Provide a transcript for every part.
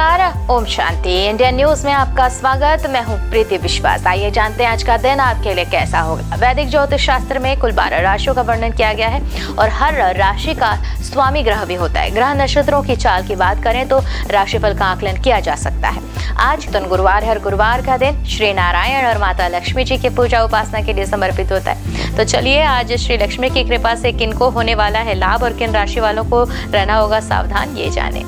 नमस्कार, Om Shanti. India news में आपका स्वागत। मैं हूं प्रीति विश्वास। आइए जानते हैं आज का दिन आपके लिए कैसा होगा। वैदिक ज्योतिष शास्त्र में कुल 12 राशियों का वर्णन किया गया है और हर राशि का स्वामी ग्रह भी होता है। ग्रह नक्षत्रों की चाल की बात करें तो राशिफल का आकलन किया जा सकता है। आज तो गुरुवार है और गुरुवार का दिन श्री नारायण और माता लक्ष्मी जी की पूजा उपासना के लिए समर्पित होता है। तो चलिए आज श्री लक्ष्मी की कृपा से किनको होने वाला है लाभ और किन राशि वालों को रहना होगा सावधान, ये जाने।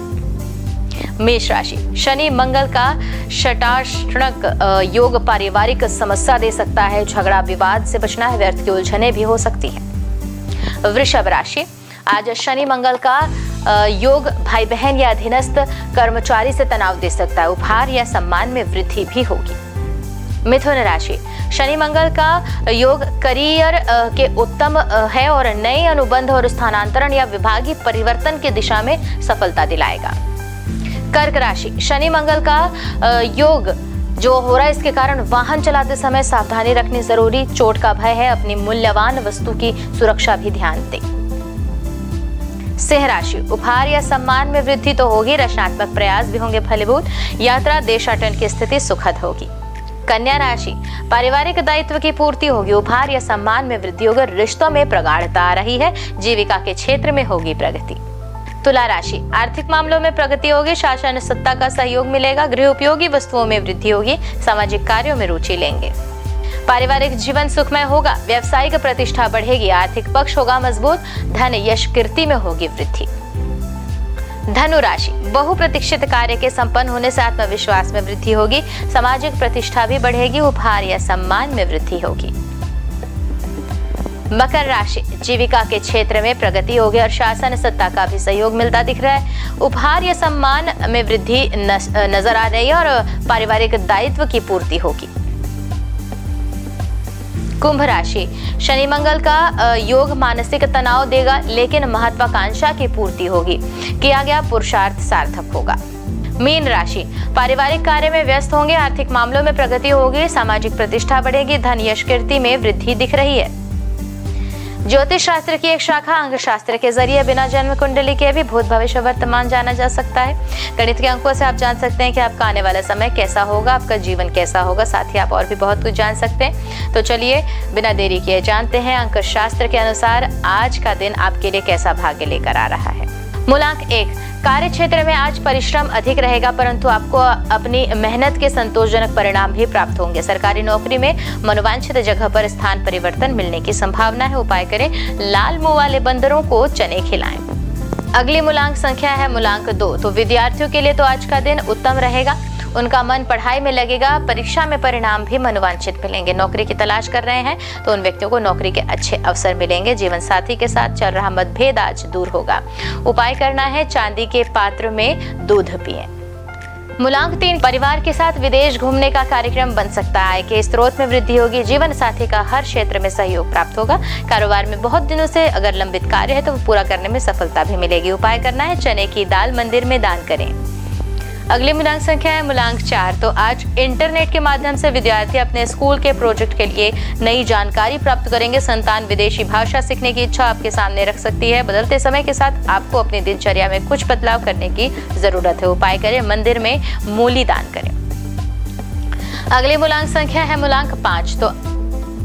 मेष राशि, शनि मंगल का षटाष्टक योग पारिवारिक समस्या दे सकता है। झगड़ा विवाद से बचना है, व्यर्थ की उलझने भी हो सकती है। वृषभ राशि, आज शनि मंगल का योग भाई बहन या अधीनस्थ कर्मचारी से तनाव दे सकता है। उपहार या सम्मान में वृद्धि भी होगी। मिथुन राशि, शनि मंगल का योग करियर के उत्तम है और नए अनुबंध और स्थानांतरण या विभागीय परिवर्तन की दिशा में सफलता दिलाएगा। कर्क राशि, शनि मंगल का योग जो हो रहा है इसके कारण वाहन चलाते समय सावधानी रखनी जरूरी। चोट का भय है, अपनी मूल्यवान वस्तु की सुरक्षा भी ध्यान दें। सिंह राशि, उपहार या सम्मान में वृद्धि तो होगी, रचनात्मक प्रयास भी होंगे फलीभूत। यात्रा देशाटन की स्थिति सुखद होगी। कन्या राशि, पारिवारिक दायित्व की पूर्ति होगी। उपहार या सम्मान में वृद्धि होगी। रिश्तों में प्रगाढ़ता आ रही है। जीविका के क्षेत्र में होगी प्रगति। तुला राशि, आर्थिक मामलों में प्रगति होगी। शासन सत्ता का सहयोग मिलेगा। गृह उपयोगी वस्तुओं में वृद्धि होगी। सामाजिक कार्यों में रुचि लेंगे। पारिवारिक जीवन सुखमय होगा। व्यावसायिक प्रतिष्ठा बढ़ेगी। आर्थिक पक्ष होगा मजबूत। धन यश कीर्ति में होगी वृद्धि। धनु राशि, बहुप्रतीक्षित कार्य के संपन्न होने से आत्मविश्वास में वृद्धि होगी। सामाजिक प्रतिष्ठा भी बढ़ेगी। उपहार या सम्मान में वृद्धि होगी। मकर राशि, जीविका के क्षेत्र में प्रगति होगी और शासन सत्ता का भी सहयोग मिलता दिख रहा है। उपहार या सम्मान में वृद्धि नजर आ रही है और पारिवारिक दायित्व की पूर्ति होगी। कुंभ राशि, शनि मंगल का योग मानसिक तनाव देगा लेकिन महत्वाकांक्षा की पूर्ति होगी। किया गया पुरुषार्थ सार्थक होगा। मीन राशि, पारिवारिक कार्य में व्यस्त होंगे। आर्थिक मामलों में प्रगति होगी। सामाजिक प्रतिष्ठा बढ़ेगी। धन यश कीर्ति में वृद्धि दिख रही है। ज्योतिष शास्त्र की एक शाखा अंक शास्त्र के जरिए बिना जन्म कुंडली के भी भूत भविष्य वर्तमान जाना जा सकता है। गणित के अंकों से आप जान सकते हैं कि आपका आने वाला समय कैसा होगा, आपका जीवन कैसा होगा। साथ ही आप और भी बहुत कुछ जान सकते हैं। तो चलिए बिना देरी किए जानते हैं अंक शास्त्र के अनुसार आज का दिन आपके लिए कैसा भाग्य लेकर आ रहा है। मूलांक 1, कार्य क्षेत्र में आज परिश्रम अधिक रहेगा परंतु आपको अपनी मेहनत के संतोषजनक परिणाम भी प्राप्त होंगे। सरकारी नौकरी में मनोवांछित जगह पर स्थान परिवर्तन मिलने की संभावना है। उपाय करें, लाल मुंह वाले बंदरों को चने खिलाएं। अगली मूलांक संख्या है मूलांक 2। तो विद्यार्थियों के लिए तो आज का दिन उत्तम रहेगा। उनका मन पढ़ाई में लगेगा। परीक्षा में परिणाम भी मनोवांछित मिलेंगे। नौकरी की तलाश कर रहे हैं तो उन व्यक्तियों को नौकरी के अच्छे अवसर मिलेंगे। जीवन साथी के साथ चल रहा मतभेद आज दूर होगा। उपाय करना है, चांदी के पात्र में दूध पिएं। मूलांक 3, परिवार के साथ विदेश घूमने का कार्यक्रम बन सकता है। आय के स्रोत में वृद्धि होगी। जीवन साथी का हर क्षेत्र में सहयोग प्राप्त होगा। कारोबार में बहुत दिनों से अगर लंबित कार्य है तो वो पूरा करने में सफलता भी मिलेगी। उपाय करना है, चने की दाल मंदिर में दान करें। अगली मूलांक संख्या है मूलांक 4। तो आज इंटरनेट के माध्यम से विद्यार्थी अपने स्कूल के प्रोजेक्ट के लिए नई जानकारी प्राप्त करेंगे। संतान विदेशी भाषा सीखने की इच्छा आपके सामने रख सकती है। बदलते समय के साथ आपको अपनी दिनचर्या में कुछ बदलाव करने की जरूरत है। उपाय करें, मंदिर में मूली दान करें। अगली मूलांक संख्या है मूलांक 5। तो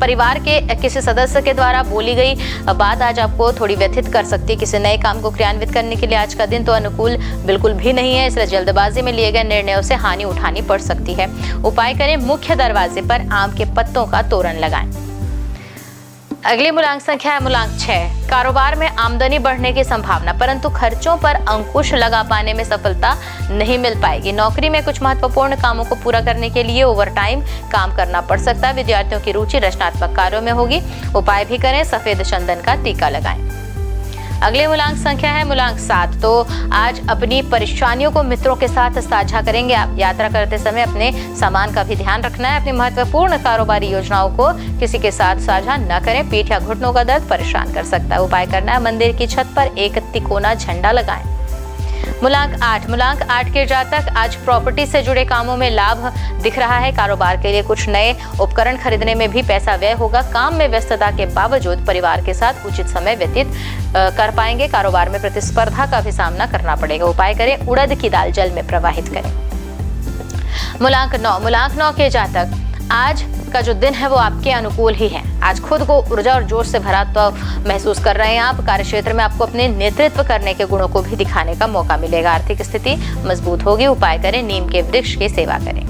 परिवार के किसी सदस्य के द्वारा बोली गई बात आज आपको थोड़ी व्यथित कर सकती है। किसी नए काम को क्रियान्वित करने के लिए आज का दिन तो अनुकूल बिल्कुल भी नहीं है, इसलिए जल्दबाजी में लिए गए निर्णयों से हानि उठानी पड़ सकती है। उपाय करें, मुख्य दरवाजे पर आम के पत्तों का तोरण लगाएं। अगली मूलांक संख्या है मूलांक 6। कारोबार में आमदनी बढ़ने की संभावना परंतु खर्चों पर अंकुश लगा पाने में सफलता नहीं मिल पाएगी। नौकरी में कुछ महत्वपूर्ण कामों को पूरा करने के लिए ओवरटाइम काम करना पड़ सकता है। विद्यार्थियों की रुचि रचनात्मक कार्यों में होगी। उपाय भी करें, सफेद चंदन का टीका लगाएं। अगले मूलांक संख्या है मूलांक 7। तो आज अपनी परेशानियों को मित्रों के साथ साझा करेंगे आप। यात्रा करते समय अपने सामान का भी ध्यान रखना है। अपनी महत्वपूर्ण कारोबारी योजनाओं को किसी के साथ साझा न करें। पीठ या घुटनों का दर्द परेशान कर सकता है। उपाय करना है, मंदिर की छत पर एक तिकोना झंडा लगाएं। मूलांक 8 के जातक आज प्रॉपर्टी से जुड़े कामों में लाभ दिख रहा है। कारोबार के लिए कुछ नए उपकरण खरीदने में भी पैसा व्यय होगा। काम में व्यस्तता के बावजूद परिवार के साथ उचित समय व्यतीत कर पाएंगे। कारोबार में प्रतिस्पर्धा का भी सामना करना पड़ेगा। उपाय करें, उड़द की दाल जल में प्रवाहित करें। मूलांक 9 के जातक, आज का जो दिन है वो आपके अनुकूल ही है। आज खुद को ऊर्जा और जोश से भरा तो महसूस कर रहे हैं आप। कार्यक्षेत्र में आपको अपने नेतृत्व करने के गुणों को भी दिखाने का मौका मिलेगा। आर्थिक स्थिति मजबूत होगी। उपाय करें, नीम के वृक्ष की सेवा करें।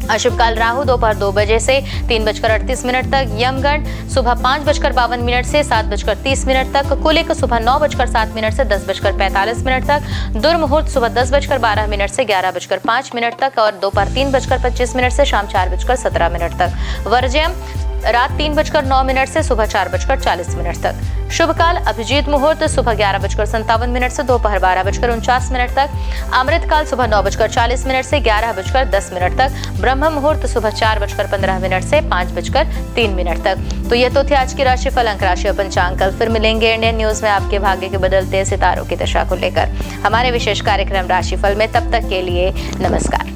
अशुभ काल राहु दोपहर 2 बजे से 3:38 तक, यमगंड सुबह 5:52 से 7:30 तक, कुलिक सुबह 9:07 से 10:45 तक, दुर्मुहूर्त सुबह 10:12 से 11:05 तक और दोपहर 3:25 से शाम 4:17 तक। वर्ज्यम रात 3:09 से सुबह 4:40 तक। शुभ काल अभिजीत मुहूर्त सुबह 11:57 से दोपहर 12:49 तक, अमृत काल सुबह 9:40 से 11:10 तक, ब्रह्म मुहूर्त सुबह 4:15 से 5:03 तक। तो ये तो थे आज की राशिफल, अंक राशि और पंचांग। कल फिर मिलेंगे इंडियन न्यूज में आपके भाग्य के बदलते सितारों की दशा को लेकर हमारे विशेष कार्यक्रम राशिफल में। तब तक के लिए नमस्कार।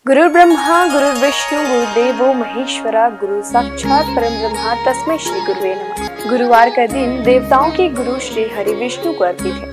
गुरु ब्रह्मा गुरु विष्णु गुरुदेवो महेश्वरा, गुरु साक्षात परम ब्रह्मा तस्मै श्री गुरुवे नमः। गुरुवार का दिन देवताओं के गुरु श्री हरि विष्णु को अर्पित है।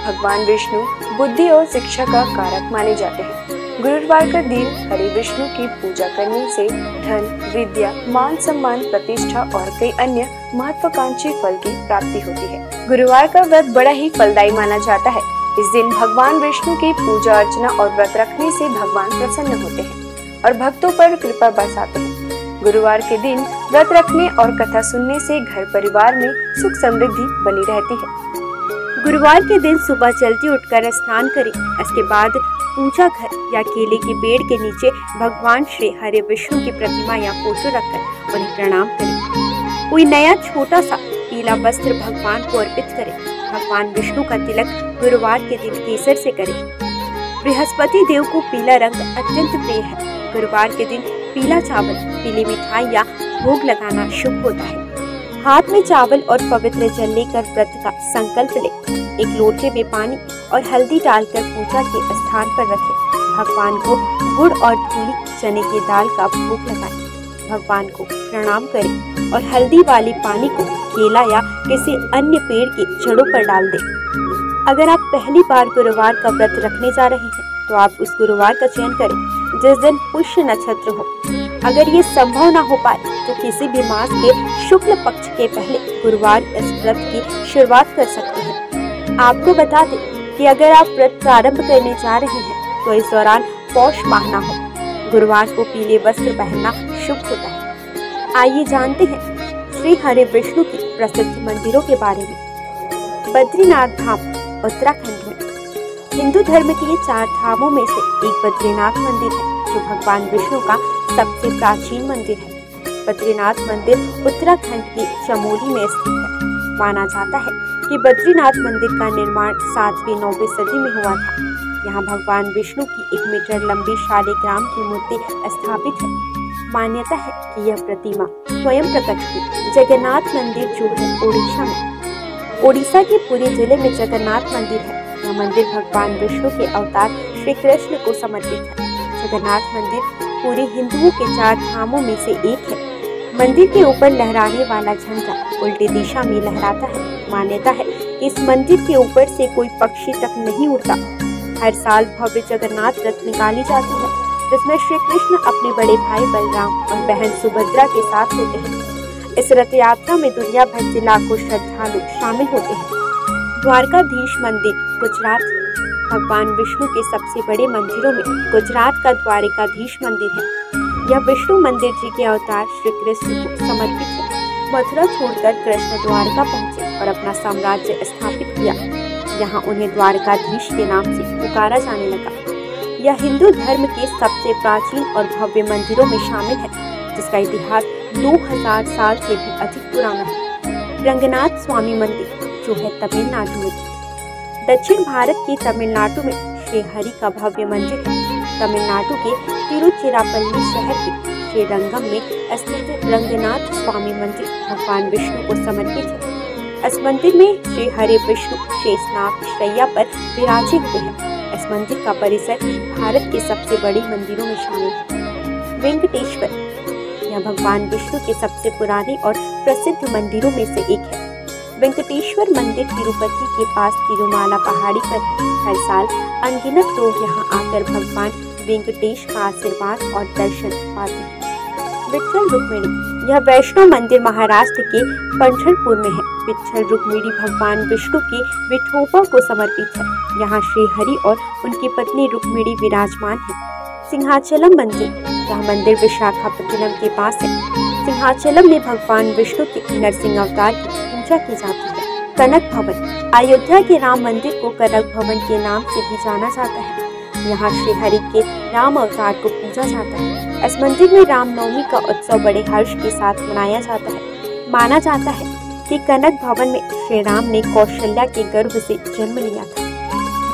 भगवान विष्णु बुद्धि और शिक्षा का कारक माने जाते हैं। गुरुवार का दिन हरि विष्णु की पूजा करने से धन, विद्या, मान सम्मान, प्रतिष्ठा और कई अन्य महत्वाकांक्षी फल की प्राप्ति होती है। गुरुवार का व्रत बड़ा ही फलदायी माना जाता है। इस दिन भगवान विष्णु की पूजा अर्चना और व्रत रखने से भगवान प्रसन्न होते हैं और भक्तों पर कृपा बरसाते हैं। गुरुवार के दिन व्रत रखने और कथा सुनने से घर परिवार में सुख समृद्धि बनी रहती है। गुरुवार के दिन सुबह जल्दी उठकर स्नान करें। इसके बाद पूजा घर या केले के पेड़ के नीचे भगवान श्री हरि विष्णु की प्रतिमा या फोटो रखकर उन्हें प्रणाम करें। कोई नया छोटा सा पीला वस्त्र भगवान को अर्पित करें। भगवान विष्णु का तिलक गुरुवार के दिन केसर से करें। बृहस्पति देव को पीला रंग अत्यंत प्रिय है। गुरुवार के दिन पीला चावल, पीली मिठाई या भोग लगाना शुभ होता है। हाथ में चावल और पवित्र जल लेकर व्रत का संकल्प लें। एक लोटे में पानी और हल्दी डालकर पूजा के स्थान पर रखें। भगवान को गुड़ और धूली चने की दाल का भोग लगाएं। भगवान को प्रणाम करें और हल्दी वाले पानी को केला या किसी अन्य पेड़ की जड़ों पर डाल दें। अगर आप पहली बार गुरुवार का व्रत रखने जा रहे हैं तो आप उस गुरुवार का चयन करें जिस दिन पुष्य नक्षत्र हो। अगर ये संभव न हो पाए तो किसी भी मास के शुक्ल पक्ष के पहले गुरुवार इस व्रत की शुरुआत कर सकते हैं। आपको बता दें कि अगर आप व्रत प्रारंभ करने जा रहे हैं तो इस दौरान पौष माह न हो। गुरुवार को पीले वस्त्र पहनना शुभ होता है। आइए जानते हैं श्री हरि विष्णु की प्रसिद्ध मंदिरों के बारे में। बद्रीनाथ धाम उत्तराखंड में हिंदू धर्म के 4 धामों में से एक बद्रीनाथ मंदिर है जो भगवान विष्णु का सबसे प्राचीन मंदिर है। बद्रीनाथ मंदिर उत्तराखंड के चमोली में स्थित है। माना जाता है कि बद्रीनाथ मंदिर का निर्माण 7वीं-9वीं सदी में हुआ था। यहाँ भगवान विष्णु की 1 मीटर लंबी शालिग्राम की मूर्ति स्थापित है। मान्यता है कि यह प्रतिमा स्वयं प्रकट हुई। जगन्नाथ मंदिर जो है ओडिशा में, ओडिशा के पुरी जिले में जगन्नाथ मंदिर है। यह मंदिर भगवान विष्णु के अवतार श्री कृष्ण को समर्पित है। जगन्नाथ मंदिर पूरे हिंदुओं के 4 धामों में से एक है। मंदिर के ऊपर लहराने वाला झंडा उल्टी दिशा में लहराता है। मान्यता है कि इस मंदिर के ऊपर से कोई पक्षी तक नहीं उड़ता। हर साल भव्य जगन्नाथ रथ निकाली जाती है जिसमें श्री कृष्ण अपने बड़े भाई बलराम और बहन सुभद्रा के साथ होते हैं। इस रथ यात्रा में दुनिया भर से लाखों श्रद्धालु शामिल होते हैं। द्वारकाधीश मंदिर गुजरात, भगवान विष्णु के सबसे बड़े मंदिरों में गुजरात का द्वारकाधीश मंदिर है। यह विष्णु मंदिर जी के अवतार श्री कृष्ण को समर्पित है। मथुरा छोड़कर कृष्ण द्वारका पहुँचे और अपना साम्राज्य स्थापित किया। यहाँ उन्हें द्वारकाधीश के नाम से पुकारा जाने लगा। यह हिंदू धर्म के सबसे प्राचीन और भव्य मंदिरों में शामिल है जिसका इतिहास 2000 साल से भी अधिक पुराना है। रंगनाथ स्वामी मंदिर जो है तमिलनाडु में। दक्षिण भारत के तमिलनाडु में श्री हरि का भव्य मंदिर है। तमिलनाडु के तिरुचिरापल्ली शहर के श्रीरंगम में स्थित रंगनाथ स्वामी मंदिर भगवान विष्णु को समर्पित है। इस मंदिर में श्री हरि विष्णु शेषनाग शैया पर विराजे हुए हैं। इस मंदिर का परिसर भारत के सबसे बड़े मंदिरों में शामिल है। वेंकटेश्वर यह भगवान विष्णु के सबसे पुराने और प्रसिद्ध मंदिरों में से एक है। वेंकटेश्वर मंदिर तिरुपति के पास तिरुमाला पहाड़ी पर है। हर साल अनगिनत लोग यहाँ आकर भगवान वेंकटेश का आशीर्वाद और दर्शन पाते हैं। विट्ठल रुक्मिणी यह वैष्णव मंदिर महाराष्ट्र के पंढरपुर में है। विट्ठल रुक्मिणी भगवान विष्णु के विठोबा को समर्पित है। यहाँ श्री हरि और उनकी पत्नी रुक्मिणी विराजमान है। सिंहाचलम मंदिर यह मंदिर विशाखापट्टनम के पास है। सिंहाचलम में भगवान विष्णु के नरसिंह अवतार की पूजा की जाती है। कनक भवन अयोध्या के राम मंदिर को कनक भवन के नाम से भी जाना जाता है। यहाँ श्री हरि के राम अवतार को पूजा जाता है। इस मंदिर में रामनवमी का उत्सव बड़े हर्ष के साथ मनाया जाता है। माना जाता है कि कनक भवन में श्री राम ने कौशल्या के गर्भ से जन्म लिया था।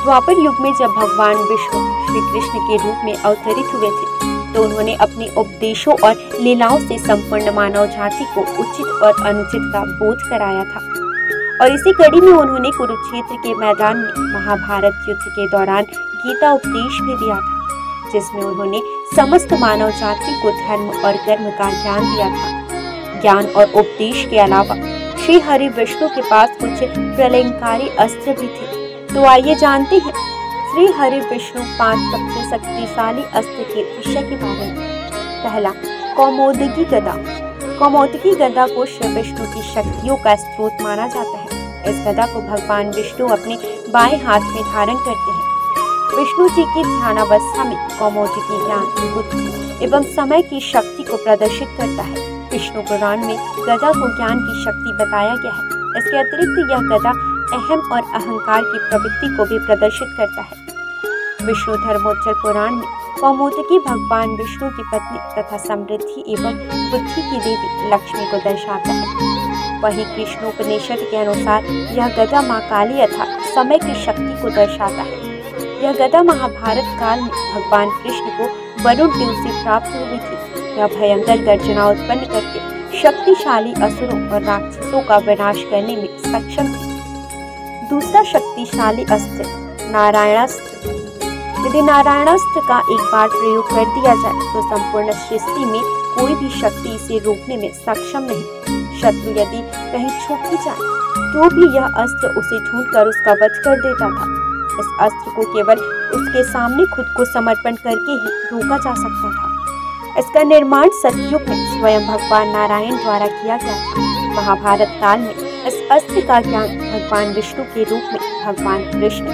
द्वापर युग में जब भगवान विष्णु श्री कृष्ण के रूप में अवतरित हुए थे तो उन्होंने अपने उपदेशों और लीलाओं से संपूर्ण मानव जाति को उचित और अनुचित का बोध कराया था। और इसी कड़ी में उन्होंने कुरुक्षेत्र के मैदान में महाभारत युद्ध के दौरान गीता उपदेश भी दिया था, जिसमें उन्होंने समस्त मानव जाति को धर्म और कर्म का ज्ञान दिया था। ज्ञान और उपदेश के अलावा श्री हरि विष्णु के पास कुछ प्रलयंकारी अस्त्र भी थे। तो आइए जानते हैं श्री हरि विष्णु 5 सबसे शक्तिशाली अस्त्र के विषय के बारे में। पहला, कौमोदकी गदा। कौमोदकी गदा को श्री विष्णु की शक्तियों का स्रोत माना जाता है। इस गदा को भगवान विष्णु अपने बाएं हाथ में धारण करते हैं। विष्णु जी की ध्यानावस्था में कौमोदकी ज्ञान, बुद्धि एवं समय की शक्ति को प्रदर्शित करता है। विष्णु पुराण में गदा को ज्ञान की शक्ति बताया गया है। इसके अतिरिक्त यह गदा अहम और अहंकार की प्रवृत्ति को भी प्रदर्शित करता है। विष्णु धर्मोच्चर पुराण में कौमोदकी भगवान विष्णु की पत्नी तथा समृद्धि एवं बुद्धि की देवी लक्ष्मी को दर्शाता है। वहीं कृष्णोपनिषद के अनुसार यह गदा मां काली अर्थात समय की शक्ति को दर्शाता है। यह गदा महाभारत काल में भगवान कृष्ण को वरुण देव से प्राप्त हुई थी। यह भयंकर गर्जना उत्पन्न करके शक्तिशाली असुरों और राक्षसों का विनाश करने में सक्षम थी। दूसरा शक्तिशाली अस्त्र नारायणास्त्र। यदि नारायणास्त्र का एक बार प्रयोग कर दिया जाए तो संपूर्ण सृष्टि में कोई भी शक्ति इसे रोकने में सक्षम नहीं। शत्रु यदि कहीं छुप भी जाए तो भी यह अस्त्र उसे ढूंढकर उसका वध कर देता था। इस अस्त्र को केवल उसके सामने खुद को समर्पण करके ही रोका जा सकता था। इसका निर्माण सतयुग में स्वयं भगवान नारायण द्वारा किया गया था। महाभारत काल में इस अस्त्र का ज्ञान भगवान विष्णु के रूप में भगवान कृष्ण,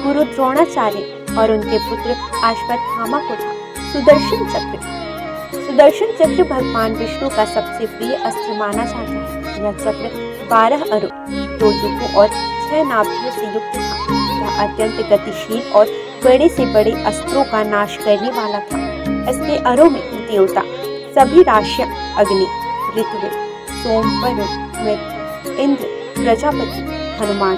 गुरु द्रोणाचार्य और उनके पुत्र अश्वत्थामा को था। सुदर्शन चक्र। सुदर्शन चक्र भगवान विष्णु का सबसे प्रिय अस्त्र माना जाता है। यह चक्र 12 अरों, 2 युगों और 6 नाभियों से युक्त था। यह अत्यंत गतिशील और बड़े से बड़े अस्त्रों का नाश करने वाला था। इसके अरों में देवता, सभी राशियां, अग्नि, ऋत्विक, सोम, वरुण, मित्र, इंद्र, प्रजापति, हनुमान,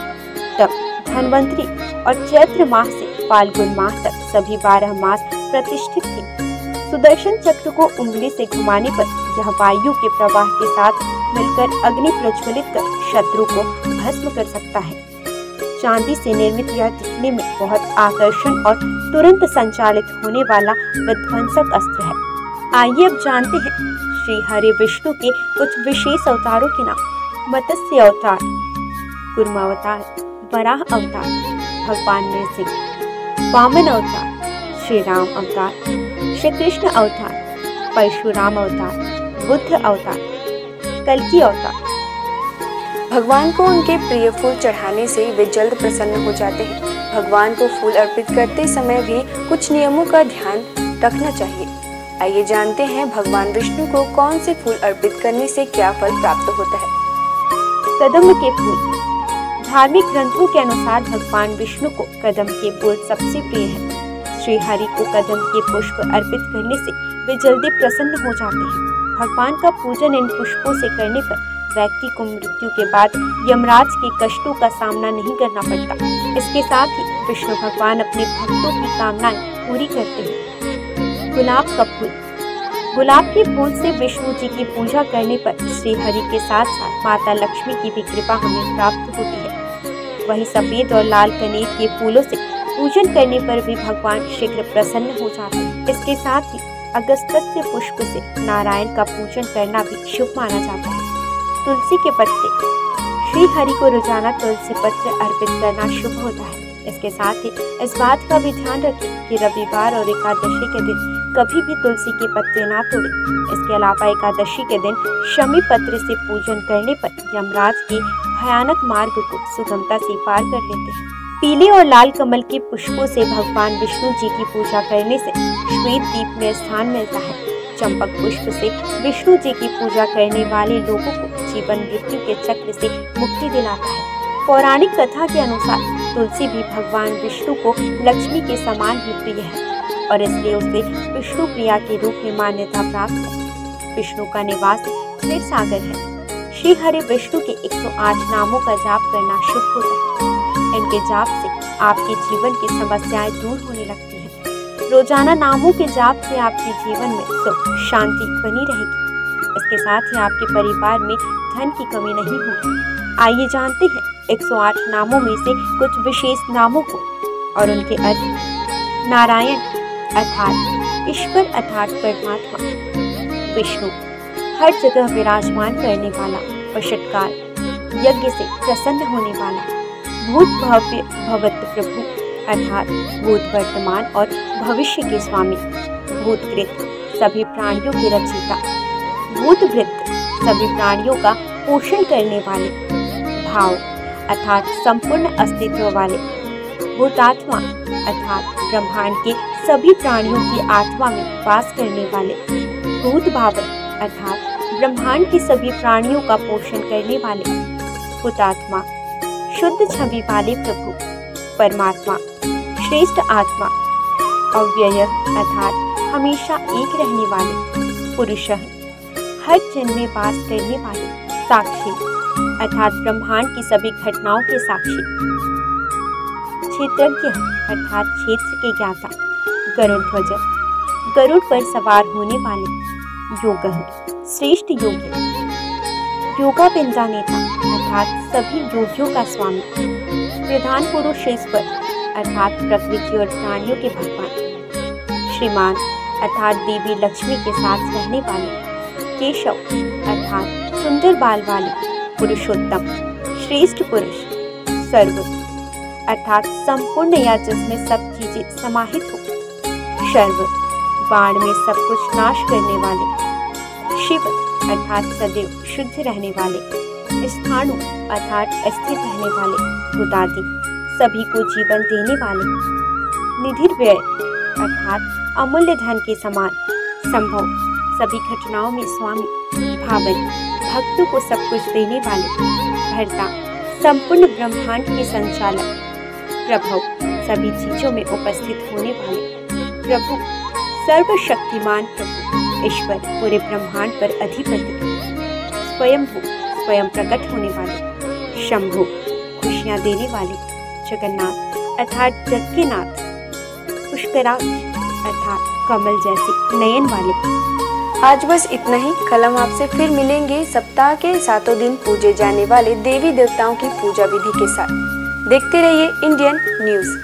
तप, धन्वंतरी और चैत्र माह से फाल्गुन माह तक सभी 12 मास प्रतिष्ठित थे। सुदर्शन चक्र को उंगली से घुमाने पर यह वायु के प्रवाह के साथ मिलकर अग्नि प्रज्वलित कर शत्रु को भस्म कर सकता है। चांदी से निर्मित यह दिखने में बहुत आकर्षण और तुरंत संचालित होने वाला विध्वंसक अस्त्र है। आइए अब जानते हैं श्री हरि विष्णु के कुछ विशेष अवतारों के नाम। मत्स्य अवतार, कूर्म अवतार, वराह अवतार, भगवान नरसिंह, वामन अवतार, श्री राम अवतार, श्री कृष्ण अवतार, परशुराम अवतार, बुद्ध अवतार, कल्कि अवतार। भगवान को उनके प्रिय फूल चढ़ाने से वे जल्द प्रसन्न हो जाते हैं। भगवान को फूल अर्पित करते समय भी कुछ नियमों का ध्यान रखना चाहिए। आइए जानते हैं भगवान विष्णु को कौन से फूल अर्पित करने से क्या फल प्राप्त होता है। कदम्ब के फूल। धार्मिक ग्रंथों के अनुसार भगवान विष्णु को कदम्ब के फूल सबसे प्रिय है। श्री हरि को कदम्ब के पुष्प अर्पित करने से वे जल्दी प्रसन्न हो जाते हैं। भगवान का पूजन इन पुष्पों से करने पर व्यक्ति को मृत्यु के बाद यमराज के कष्टों का सामना नहीं करना पड़ता। इसके साथ ही विष्णु भगवान अपने भक्तों की कामनाएं पूरी करते हैं। गुलाब का फूल। गुलाब के फूल से विष्णु जी की पूजा करने पर श्री हरि के साथ साथ माता लक्ष्मी की भी कृपा हमें प्राप्त होती है। वहीं सफेद और लाल कनेर के फूलों से पूजन करने पर भी भगवान शीघ्र प्रसन्न हो जाते हैं। इसके साथ ही अगस्त्य पुष्प से नारायण का पूजन करना भी शुभ माना जाता है। तुलसी के पत्ते, श्री हरि को रोजाना तुलसी पत्र अर्पित करना शुभ होता है। इसके साथ ही इस बात का भी ध्यान रखें कि रविवार और एकादशी के दिन कभी भी तुलसी के पत्ते ना तोड़ें। इसके अलावा एकादशी के दिन शमी पत्र से पूजन करने पर यमराज के भयानक मार्ग को सुगमता से पार कर लेते हैं। पीले और लाल कमल के पुष्पों से भगवान विष्णु जी की पूजा करने से श्वेत दीप में स्थान मिलता है। चंपक पुष्प से विष्णु जी की पूजा करने वाले लोगों को जीवन मृत्यु के चक्र से मुक्ति दिलाता है। पौराणिक कथा के अनुसार तुलसी भी भगवान विष्णु को लक्ष्मी के समान ही प्रिय है और इसलिए उसे विष्णु प्रिया के रूप में मान्यता प्राप्त है। विष्णु का निवास क्षीर सागर है। श्री हरि विष्णु के 108 नामों का जाप करना शुभ होता है। इनके जाप से आपके जीवन की समस्याएं दूर होने लगती हैं। रोजाना नामों के जाप से आपके जीवन में सुख शांति बनी रहेगी। इसके साथ ही आपके परिवार में धन की कमी नहीं होगी। आइए जानते हैं 108 नामों में से कुछ विशेष नामों को और उनके अर्थ। नारायण अर्थात ईश्वर अर्थात परमात्मा। विष्णु हर जगह विराजमान करने वाला, वशटकार यज्ञ से प्रसन्न होने वाला। भूत भव्य भवत प्रभु अर्थात भूत वर्तमान और भविष्य के स्वामी। भूतकृत सभी प्राणियों के रचयिता। भूतभृत सभी प्राणियों का पोषण करने वाले। भाव अर्थात संपूर्ण अस्तित्व वाले। भूतात्मा अर्थात ब्रह्मांड के सभी प्राणियों की आत्मा में वास करने वाले। भूत भावन अर्थात ब्रह्मांड के सभी प्राणियों का पोषण करने वाले। हुतात्मा शुद्ध छवि वाले प्रभु परमात्मा। श्रेष्ठ आत्मा अव्यय अर्थात हमेशा एक रहने वाले। पुरुष हर जन्म में वास करने वाले। साक्षी अर्थात ब्रह्मांड की सभी घटनाओं के साक्षी। क्षेत्रज्ञ अर्थात क्षेत्र के ज्ञाता। गरुड़ ध्वज गरुड़ पर सवार होने वाले। योग श्रेष्ठ योगी। योगा पिंजा नेता अर्थात सभी योगियों का स्वामी। प्रधान पुरुष ईश्वर अर्थात प्रकृति और प्राणियों के भगवान। श्रीमान अर्थात देवी लक्ष्मी के साथ रहने वाले। केशव अर्थात सुंदर बाल वाले। पुरुषोत्तम श्रेष्ठ पुरुष। सर्व अर्थात संपूर्ण या जिसमें सब चीजें समाहित हो। शर्व बाण में सब कुछ नाश करने वाले। शिव अर्थात सदैव शुद्ध रहने वाले। स्थाणु अर्थात स्थिर रहने वाले। भूतादि सभी को जीवन देने वाले। निधिर्व्यय अर्थात अमूल्य धन के समान। संभव सभी घटनाओं में स्वामी। भावन भक्तों को सब कुछ देने वाले। भर्ता संपूर्ण ब्रह्मांड के संचालक। प्रभव सभी चीजों में उपस्थित होने वाले। प्रभु सर्वशक्तिमान प्रभु ईश्वर पूरे ब्रह्मांड पर अधिपति। स्वयंभू स्वयं प्रकट होने वाले। शंभु खुशियां देने वाले। जगन्नाथ अर्थात जग के नाथ। पुष्कराज अर्थात कमल जैसे नयन वाले। आज बस इतना ही। कल हम आपसे फिर मिलेंगे सप्ताह के 7 दिन पूजे जाने वाले देवी देवताओं की पूजा विधि के साथ। देखते रहिए इंडियन न्यूज़।